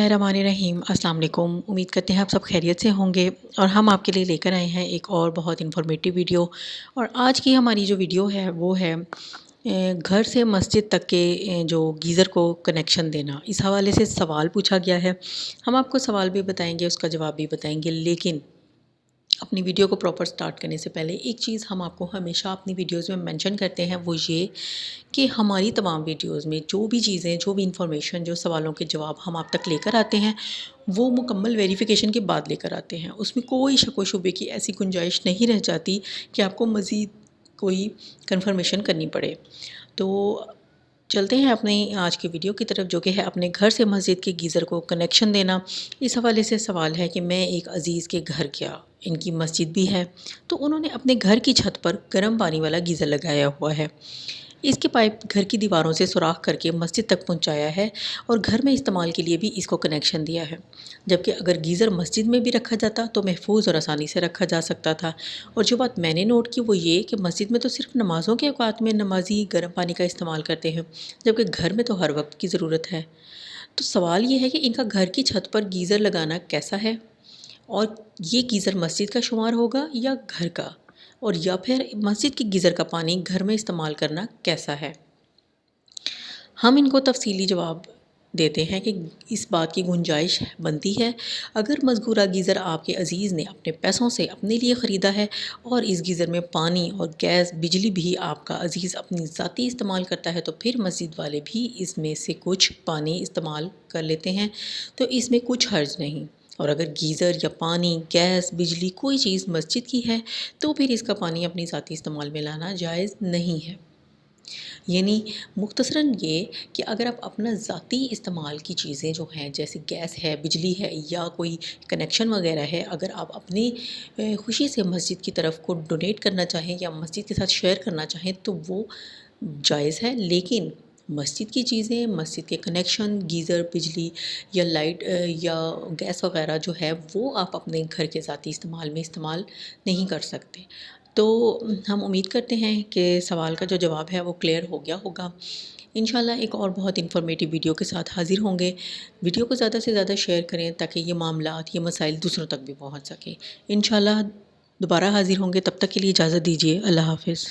रहीम अस्सलाम वालेकुम। उम्मीद करते हैं आप सब खैरियत से होंगे और हम आपके लिए लेकर आए हैं एक और बहुत इन्फॉर्मेटिव वीडियो। और आज की हमारी जो वीडियो है वो है घर से मस्जिद तक के जो गीज़र को कनेक्शन देना। इस हवाले से सवाल पूछा गया है, हम आपको सवाल भी बताएंगे, उसका जवाब भी बताएंगे। लेकिन अपनी वीडियो को प्रॉपर स्टार्ट करने से पहले एक चीज़ हम आपको हमेशा अपनी वीडियोज़ में मेंशन करते हैं, वो ये कि हमारी तमाम वीडियोज़ में जो भी चीज़ें, जो भी इंफॉर्मेशन, जो सवालों के जवाब हम आप तक लेकर आते हैं वो मुकम्मल वेरिफिकेशन के बाद लेकर आते हैं। उसमें कोई शक व शुबे की ऐसी गुंजाइश नहीं रह जाती कि आपको मज़ीद कोई कंफर्मेशन करनी पड़े। तो चलते हैं अपने आज की वीडियो की तरफ, जो कि है अपने घर से मस्जिद के गीज़र को कनेक्शन देना। इस हवाले से सवाल है कि मैं एक अज़ीज़ के घर गया, इनकी मस्जिद भी है, तो उन्होंने अपने घर की छत पर गर्म पानी वाला गीज़र लगाया हुआ है। इसके पाइप घर की दीवारों से सुराख करके मस्जिद तक पहुंचाया है और घर में इस्तेमाल के लिए भी इसको कनेक्शन दिया है। जबकि अगर गीज़र मस्जिद में भी रखा जाता तो महफूज और आसानी से रखा जा सकता था। और जो बात मैंने नोट की वो ये कि मस्जिद में तो सिर्फ नमाज़ों के औकात में नमाजी गर्म पानी का इस्तेमाल करते हैं, जबकि घर में तो हर वक्त की ज़रूरत है। तो सवाल ये है कि इनका घर की छत पर गीज़र लगाना कैसा है, और ये गीज़र मस्जिद का शुमार होगा या घर का, और या फिर मस्जिद की गीज़र का पानी घर में इस्तेमाल करना कैसा है। हम इनको तफसीली जवाब देते हैं कि इस बात की गुंजाइश बनती है अगर मज़कूरा गीज़र आपके अज़ीज़ ने अपने पैसों से अपने लिए ख़रीदा है और इस गीज़र में पानी और गैस बिजली भी आपका अज़ीज़ अपनी ज़ाती इस्तेमाल करता है, तो फिर मस्जिद वाले भी इसमें से कुछ पानी इस्तेमाल कर लेते हैं, तो इसमें कुछ हर्ज नहीं। और अगर गीज़र या पानी, गैस, बिजली कोई चीज़ मस्जिद की है तो फिर इसका पानी अपनी ज़ाती इस्तेमाल में लाना जायज़ नहीं है। यानी मुख्तसरन ये कि अगर आप अपना ज़ाती इस्तेमाल की चीज़ें जो हैं, जैसे गैस है, बिजली है या कोई कनेक्शन वगैरह है, अगर आप अपनी खुशी से मस्जिद की तरफ को डोनेट करना चाहें या मस्जिद के साथ शेयर करना चाहें तो वो जायज़ है। लेकिन मस्जिद की चीज़ें, मस्जिद के कनेक्शन, गीज़र, बिजली या लाइट या गैस वगैरह जो है वो आप अपने घर के ज़ाती इस्तेमाल में इस्तेमाल नहीं कर सकते। तो हम उम्मीद करते हैं कि सवाल का जो जवाब है वो क्लियर हो गया होगा। इंशाल्लाह एक और बहुत इन्फॉर्मेटिव वीडियो के साथ हाज़िर होंगे। वीडियो को ज़्यादा से ज़्यादा शेयर करें ताकि ये मामलात, ये मसाइल दूसरों तक भी पहुँच सके। इंशाल्लाह दोबारा हाज़िर होंगे, तब तक के लिए इजाज़त दीजिए। अल्लाह हाफ़िज़।